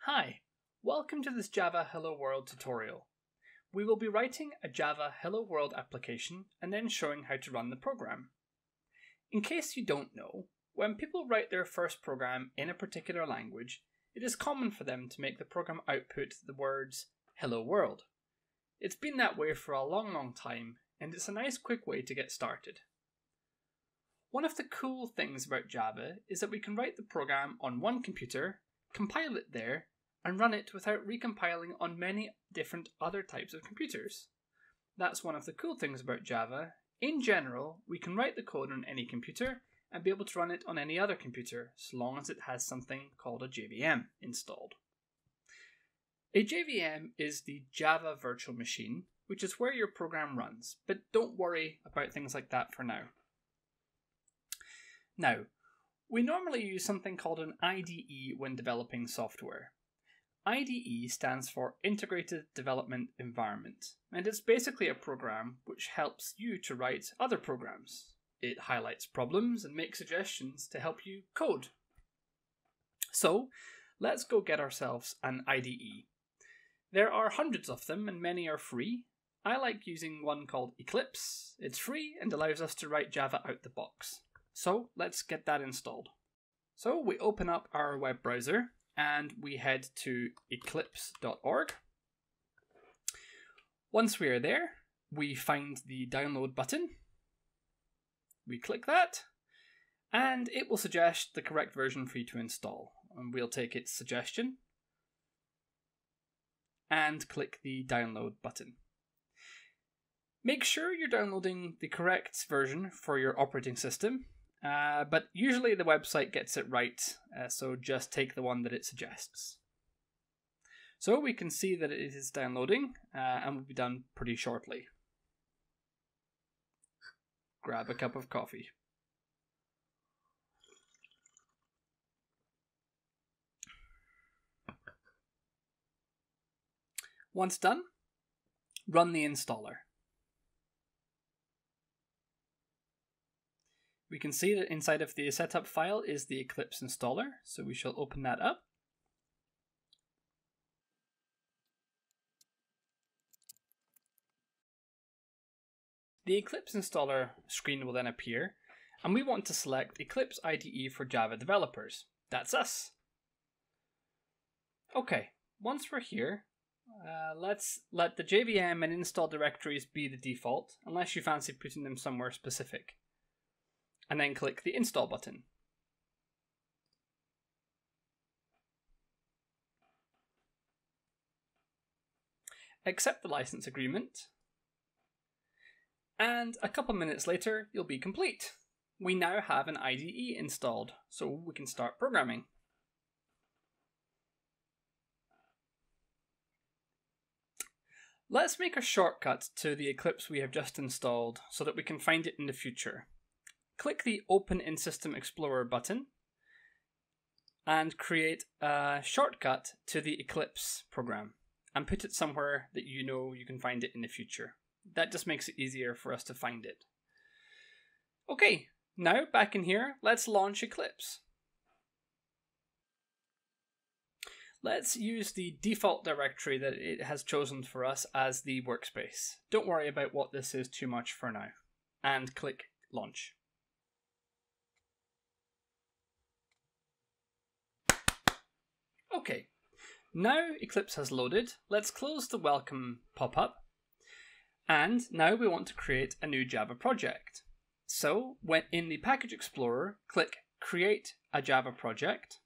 Hi, welcome to this Java Hello World tutorial. We will be writing a Java Hello World application and then showing how to run the program. In case you don't know, when people write their first program in a particular language, it is common for them to make the program output the words Hello World. It's been that way for a long time, and it's a nice quick way to get started. One of the cool things about Java is that we can write the program on one computer, compile it there, and run it without recompiling on many different other types of computers. That's one of the cool things about Java. In general, we can write the code on any computer and be able to run it on any other computer, so long as it has something called a JVM installed. A JVM is the Java Virtual Machine, which is where your program runs, but don't worry about things like that for now. Now, we normally use something called an IDE when developing software. IDE stands for Integrated Development Environment, and it's basically a program which helps you to write other programs. It highlights problems and makes suggestions to help you code. So, let's go get ourselves an IDE. There are hundreds of them and many are free. I like using one called Eclipse. It's free and allows us to write Java out the box. So let's get that installed. So we open up our web browser and we head to eclipse.org. Once we are there, we find the download button. We click that and it will suggest the correct version for you to install. And we'll take its suggestion and click the download button. Make sure you're downloading the correct version for your operating system. But usually the website gets it right, so just take the one that it suggests. So we can see that it is downloading and will be done pretty shortly. Grab a cup of coffee. Once done, run the installer. We can see that inside of the setup file is the Eclipse Installer, so we shall open that up. The Eclipse Installer screen will then appear, and we want to select Eclipse IDE for Java developers. That's us. Okay, once we're here, let's let the JVM and install directories be the default, unless you fancy putting them somewhere specific. And then click the install button. Accept the license agreement. And a couple minutes later, you'll be complete. We now have an IDE installed, so we can start programming. Let's make a shortcut to the Eclipse we have just installed so that we can find it in the future. Click the Open in System Explorer button and create a shortcut to the Eclipse program and put it somewhere that you know you can find it in the future. That just makes it easier for us to find it. Okay, now back in here, let's launch Eclipse. Let's use the default directory that it has chosen for us as the workspace. Don't worry about what this is too much for now. And click Launch. Okay, now Eclipse has loaded. Let's close the welcome pop-up. And now we want to create a new Java project. So when in the Package Explorer, click Create a Java Project.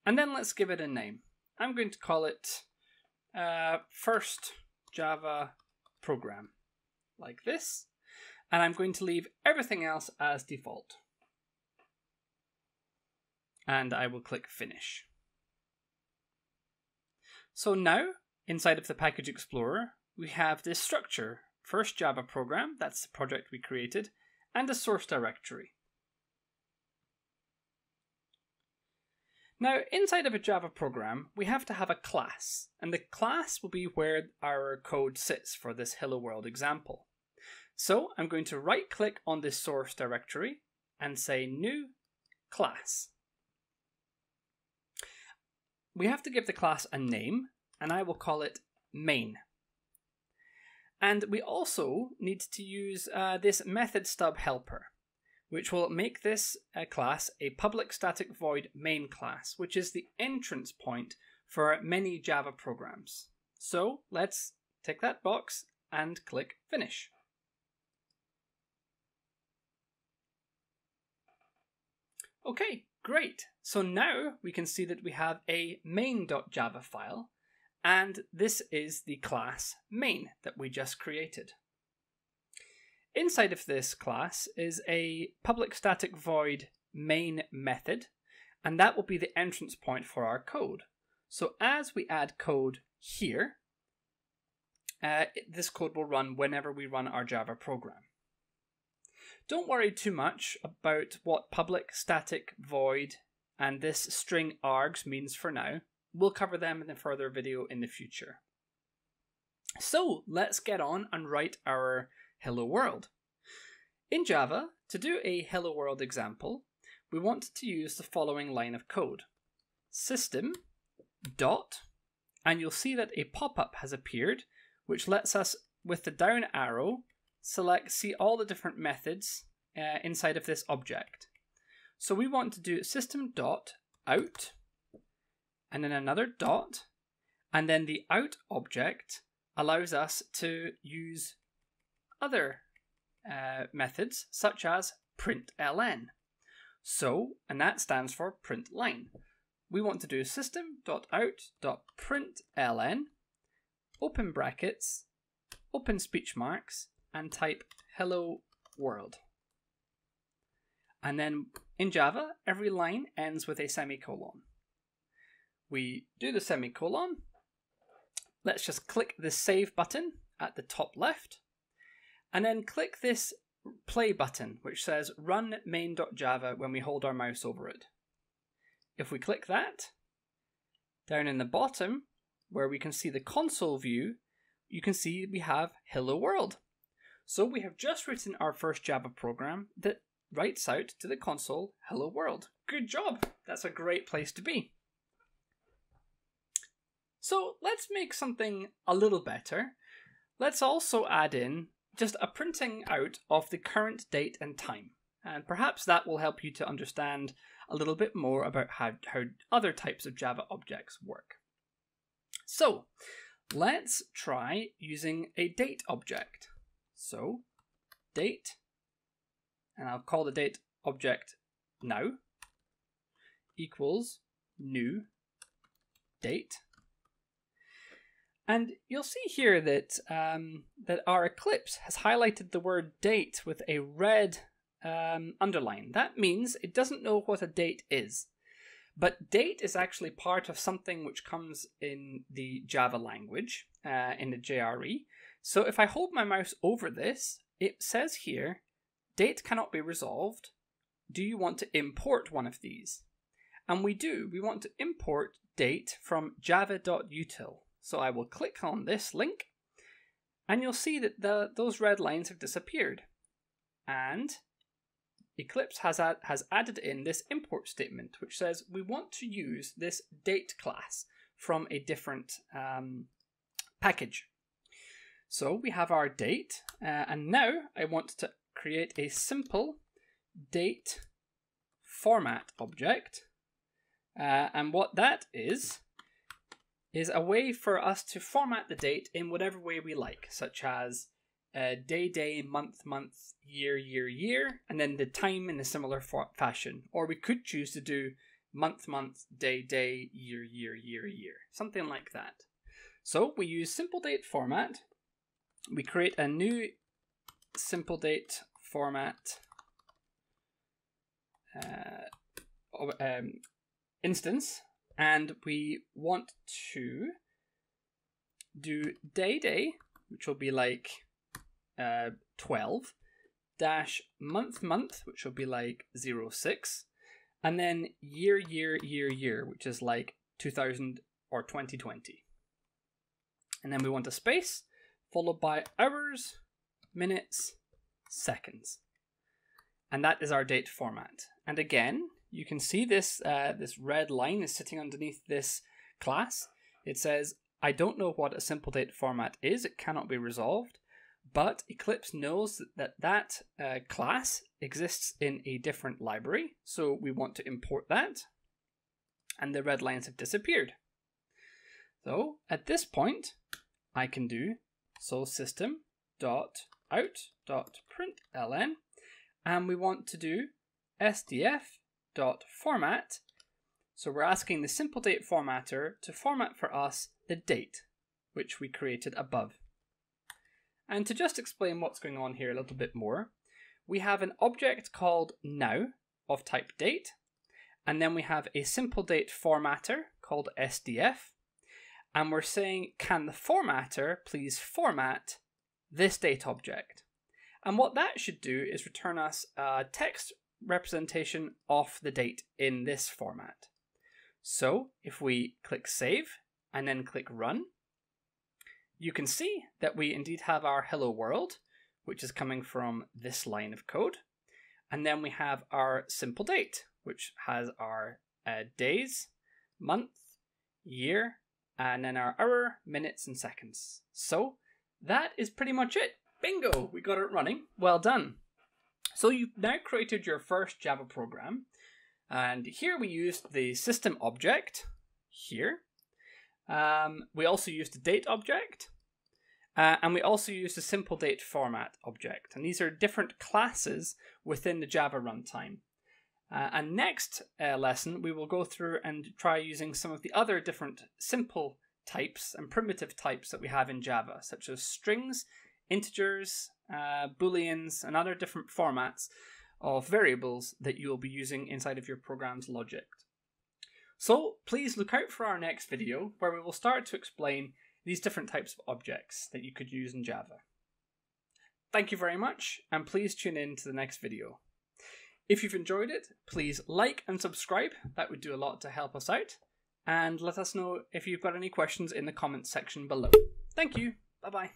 And then let's give it a name. I'm going to call it First Java Program, like this. And I'm going to leave everything else as default. And I will click Finish. So now, inside of the Package Explorer, we have this structure. First Java Program, that's the project we created, and a source directory. Now, inside of a Java program, we have to have a class, and the class will be where our code sits for this Hello World example. So I'm going to right-click on this source directory and say New Class. we have to give the class a name, and I will call it main. And we also need to use this method stub helper, which will make this class a public static void main class, which is the entrance point for many Java programs. So let's tick that box and click Finish. Okay, great. So now we can see that we have a main.java file, and this is the class main that we just created. Inside of this class is a public static void main method, and that will be the entrance point for our code. So as we add code here, this code will run whenever we run our Java program. Don't worry too much about what public static void and this string args means for now. We'll cover them in a further video in the future. So let's get on and write our hello world. In Java, to do a hello world example, we want to use the following line of code. System dot, and you'll see that a pop-up has appeared, which lets us, with the down arrow, see all the different methods inside of this object. So we want to do system dot out, and then another dot, and then the out object allows us to use other methods such as println. So, and that stands for print line. We want to do system.out.println, open brackets, open speech marks, and type hello world. And then in Java, every line ends with a semicolon. We do the semicolon. Let's just click the save button at the top left, and then click this play button, which says run main.java when we hold our mouse over it. If we click that, down in the bottom, where we can see the console view, you can see we have hello world. So we have just written our first Java program that writes out to the console hello world. Good job. That's a great place to be. So let's make something a little better. Let's also add in just a printing out of the current date and time. And perhaps that will help you to understand a little bit more about how other types of Java objects work. So let's try using a date object. So date, and I'll call the date object now, equals new date. And you'll see here that that our Eclipse has highlighted the word date with a red underline. That means it doesn't know what a date is. But date is actually part of something which comes in the Java language, in the JRE. So if I hold my mouse over this, it says here, date cannot be resolved. Do you want to import one of these? And we do. We want to import date from java.util. So I will click on this link, and you'll see that those red lines have disappeared. And Eclipse has added in this import statement, which says we want to use this date class from a different package. So we have our date, and now I want to create a simple date format object. And what that is a way for us to format the date in whatever way we like, such as day, month, year, and then the time in a similar fashion. Or we could choose to do month, day, year, something like that. So we use simple date format. We create a new simple date format instance, and we want to do day, which will be like 12, dash month, which will be like 06, and then year, which is like 2000 or 2020. And then we want a space, followed by hours, minutes, seconds. And that is our date format. And again, you can see this this red line is sitting underneath this class. It says, I don't know what a simple date format is. It cannot be resolved. But Eclipse knows that class exists in a different library. So we want to import that. And the red lines have disappeared. So at this point, I can do system.out.println, and we want to do sdf.format. So we're asking the simple date formatter to format for us the date, which we created above. And to just explain what's going on here a little bit more, we have an object called now of type date, and then we have a simple date formatter called SDF, and we're saying, can the formatter please format this date object? And what that should do is return us a text representation of the date in this format. So if we click save and then click run, you can see that we indeed have our hello world, which is coming from this line of code. And then we have our simple date, which has our days, month, year, and then our hour, minutes, and seconds. So that is pretty much it. Bingo! We got it running. Well done. So you've now created your first Java program. And here we used the system object here. We also used the date object. And we also used the simple date format object. And these are different classes within the Java runtime. And next lesson, we will go through and try using some of the other different simple types and primitive types that we have in Java, such as strings, integers, booleans, and other different formats of variables that you will be using inside of your program's logic. So please look out for our next video, where we will start to explain these different types of objects that you could use in Java. Thank you very much, and please tune in to the next video. If you've enjoyed it, please like and subscribe. That would do a lot to help us out. And let us know if you've got any questions in the comments section below. Thank you. Bye-bye.